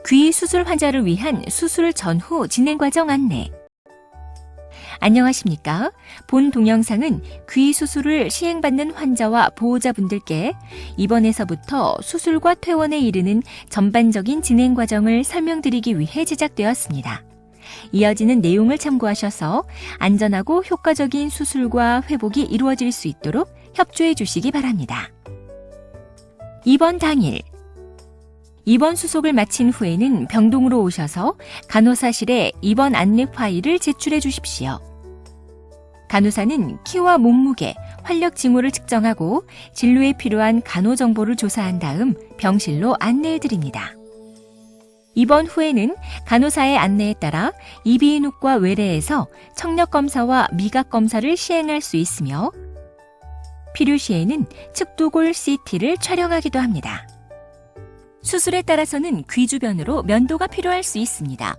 귀 수술 환자를 위한 수술 전후 진행 과정 안내. 안녕하십니까? 본 동영상은 귀 수술을 시행받는 환자와 보호자분들께 입원에서부터 수술과 퇴원에 이르는 전반적인 진행 과정을 설명드리기 위해 제작되었습니다. 이어지는 내용을 참고하셔서 안전하고 효과적인 수술과 회복이 이루어질 수 있도록 협조해 주시기 바랍니다. 입원 당일 입원 수속을 마친 후에는 병동으로 오셔서 간호사실에 입원 안내 파일을 제출해 주십시오. 간호사는 키와 몸무게, 활력 징후를 측정하고 진료에 필요한 간호 정보를 조사한 다음 병실로 안내해 드립니다. 입원 후에는 간호사의 안내에 따라 이비인후과 외래에서 청력 검사와 미각 검사를 시행할 수 있으며 필요시에는 측두골 CT를 촬영하기도 합니다. 수술에 따라서는 귀 주변으로 면도가 필요할 수 있습니다.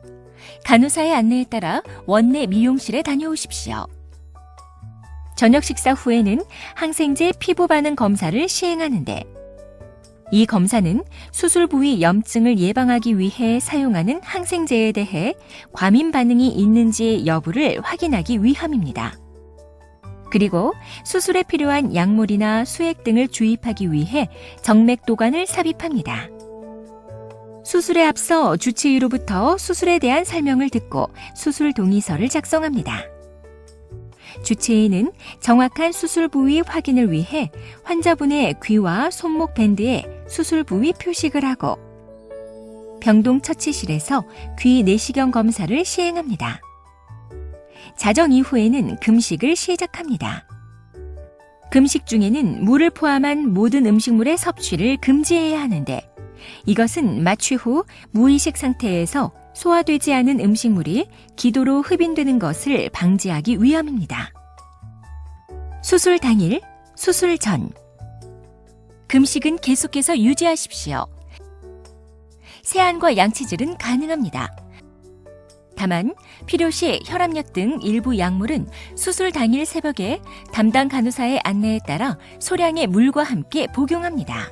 간호사의 안내에 따라 원내 미용실에 다녀오십시오. 저녁 식사 후에는 항생제 피부 반응 검사를 시행하는데 이 검사는 수술 부위 염증을 예방하기 위해 사용하는 항생제에 대해 과민 반응이 있는지 여부를 확인하기 위함입니다. 그리고 수술에 필요한 약물이나 수액 등을 주입하기 위해 정맥도관을 삽입합니다. 수술에 앞서 주치의로부터 수술에 대한 설명을 듣고 수술 동의서를 작성합니다. 주치의는 정확한 수술 부위 확인을 위해 환자분의 귀와 손목 밴드에 수술 부위 표식을 하고 병동 처치실에서 귀 내시경 검사를 시행합니다. 자정 이후에는 금식을 시작합니다. 금식 중에는 물을 포함한 모든 음식물의 섭취를 금지해야 하는데 이것은 마취 후 무의식 상태에서 소화되지 않은 음식물이 기도로 흡인되는 것을 방지하기 위함입니다. 수술 당일, 수술 전. 금식은 계속해서 유지하십시오. 세안과 양치질은 가능합니다. 다만 필요시 혈압약 등 일부 약물은 수술 당일 새벽에 담당 간호사의 안내에 따라 소량의 물과 함께 복용합니다.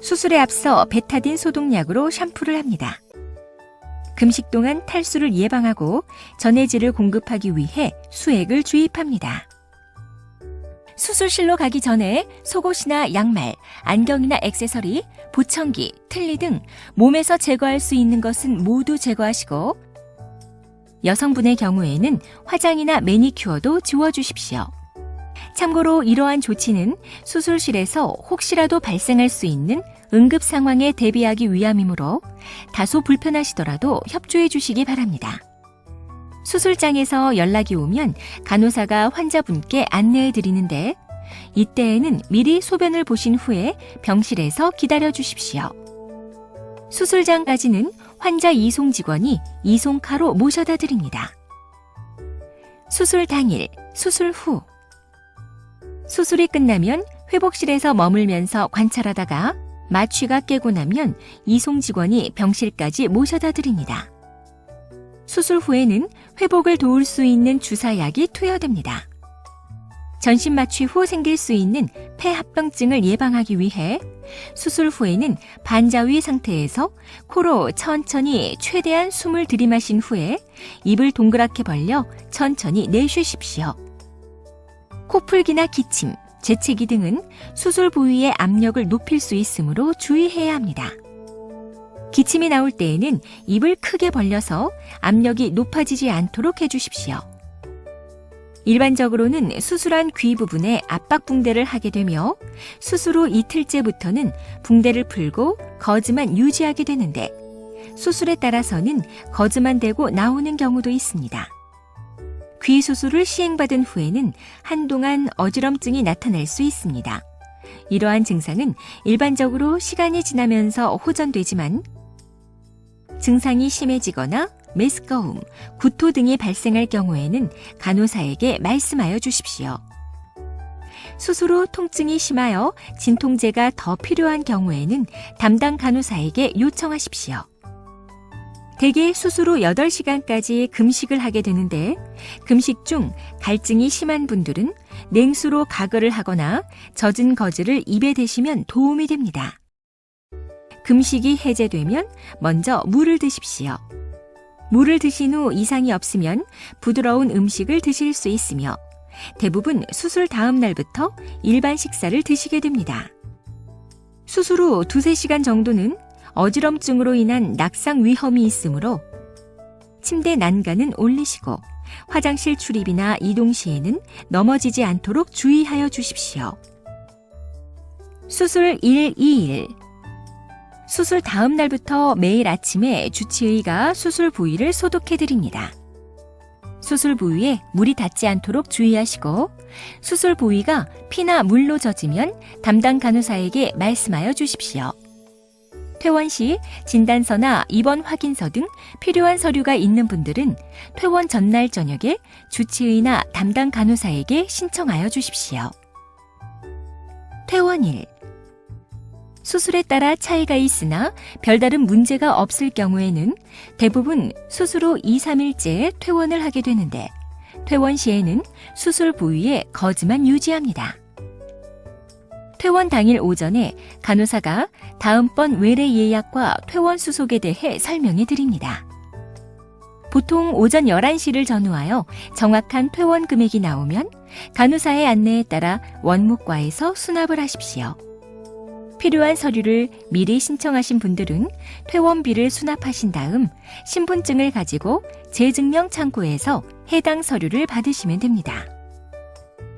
수술에 앞서 베타딘 소독약으로 샴푸를 합니다. 금식 동안 탈수를 예방하고 전해질을 공급하기 위해 수액을 주입합니다. 수술실로 가기 전에 속옷이나 양말, 안경이나 액세서리, 보청기, 틀니 등 몸에서 제거할 수 있는 것은 모두 제거하시고 여성분의 경우에는 화장이나 매니큐어도 지워주십시오. 참고로 이러한 조치는 수술실에서 혹시라도 발생할 수 있는 응급 상황에 대비하기 위함이므로 다소 불편하시더라도 협조해 주시기 바랍니다. 수술장에서 연락이 오면 간호사가 환자분께 안내해 드리는데 이때에는 미리 소변을 보신 후에 병실에서 기다려 주십시오. 수술장까지는 환자 이송 직원이 이송카로 모셔다 드립니다. 수술 당일, 수술 후. 수술이 끝나면 회복실에서 머물면서 관찰하다가 마취가 깨고 나면 이송 직원이 병실까지 모셔다 드립니다. 수술 후에는 회복을 도울 수 있는 주사약이 투여됩니다. 전신 마취 후 생길 수 있는 폐합병증을 예방하기 위해 수술 후에는 반자위 상태에서 코로 천천히 최대한 숨을 들이마신 후에 입을 동그랗게 벌려 천천히 내쉬십시오. 코풀기나 기침, 재채기 등은 수술 부위의 압력을 높일 수 있으므로 주의해야 합니다. 기침이 나올 때에는 입을 크게 벌려서 압력이 높아지지 않도록 해주십시오. 일반적으로는 수술한 귀 부분에 압박 붕대를 하게 되며 수술 후 이틀째부터는 붕대를 풀고 거즈만 유지하게 되는데 수술에 따라서는 거즈만 대고 나오는 경우도 있습니다. 귀 수술을 시행받은 후에는 한동안 어지럼증이 나타날 수 있습니다. 이러한 증상은 일반적으로 시간이 지나면서 호전되지만 증상이 심해지거나 메스꺼움, 구토 등이 발생할 경우에는 간호사에게 말씀하여 주십시오. 수술 후 통증이 심하여 진통제가 더 필요한 경우에는 담당 간호사에게 요청하십시오. 대개 수술 후 8시간까지 금식을 하게 되는데 금식 중 갈증이 심한 분들은 냉수로 가글을 하거나 젖은 거즈를 입에 대시면 도움이 됩니다. 금식이 해제되면 먼저 물을 드십시오. 물을 드신 후 이상이 없으면 부드러운 음식을 드실 수 있으며 대부분 수술 다음 날부터 일반 식사를 드시게 됩니다. 수술 후 2-3시간 정도는 어지럼증으로 인한 낙상 위험이 있으므로 침대 난간은 올리시고 화장실 출입이나 이동 시에는 넘어지지 않도록 주의하여 주십시오. 수술 1, 2일. 수술 다음 날부터 매일 아침에 주치의가 수술 부위를 소독해 드립니다. 수술 부위에 물이 닿지 않도록 주의하시고 수술 부위가 피나 물로 젖으면 담당 간호사에게 말씀하여 주십시오. 퇴원 시 진단서나 입원 확인서 등 필요한 서류가 있는 분들은 퇴원 전날 저녁에 주치의나 담당 간호사에게 신청하여 주십시오. 퇴원일. 수술에 따라 차이가 있으나 별다른 문제가 없을 경우에는 대부분 수술 후 2-3일째 퇴원을 하게 되는데 퇴원 시에는 수술 부위에 거즈만 유지합니다. 퇴원 당일 오전에 간호사가 다음번 외래 예약과 퇴원 수속에 대해 설명해 드립니다. 보통 오전 11시를 전후하여 정확한 퇴원 금액이 나오면 간호사의 안내에 따라 원무과에서 수납을 하십시오. 필요한 서류를 미리 신청하신 분들은 퇴원비를 수납하신 다음 신분증을 가지고 재증명 창구에서 해당 서류를 받으시면 됩니다.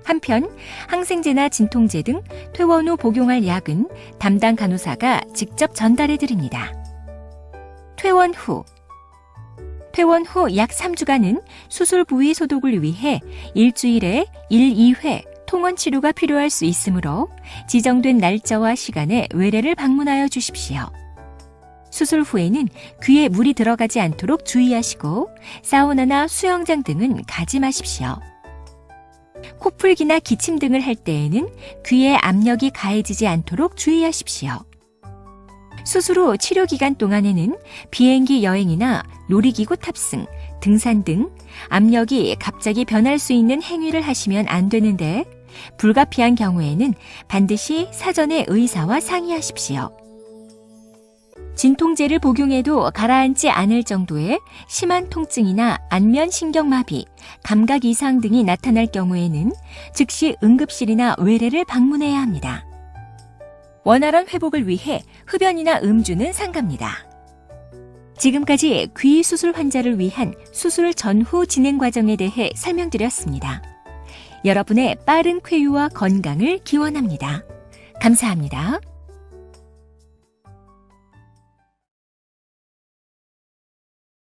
한편 항생제나 진통제 등 퇴원 후 복용할 약은 담당 간호사가 직접 전달해 드립니다. 퇴원 후 약 3주간은 수술 부위 소독을 위해 일주일에 1-2회 통원 치료가 필요할 수 있으므로 지정된 날짜와 시간에 외래를 방문하여 주십시오. 수술 후에는 귀에 물이 들어가지 않도록 주의하시고 사우나나 수영장 등은 가지 마십시오. 코풀기나 기침 등을 할 때에는 귀에 압력이 가해지지 않도록 주의하십시오. 수술 후 치료 기간 동안에는 비행기 여행이나 놀이기구 탑승, 등산 등 압력이 갑자기 변할 수 있는 행위를 하시면 안 되는데 불가피한 경우에는 반드시 사전에 의사와 상의하십시오. 진통제를 복용해도 가라앉지 않을 정도의 심한 통증이나 안면 신경마비, 감각 이상 등이 나타날 경우에는 즉시 응급실이나 외래를 방문해야 합니다. 원활한 회복을 위해 흡연이나 음주는 삼갑니다. 지금까지 귀 수술 환자를 위한 수술 전후 진행 과정에 대해 설명드렸습니다. 여러분의 빠른 쾌유와 건강을 기원합니다. 감사합니다.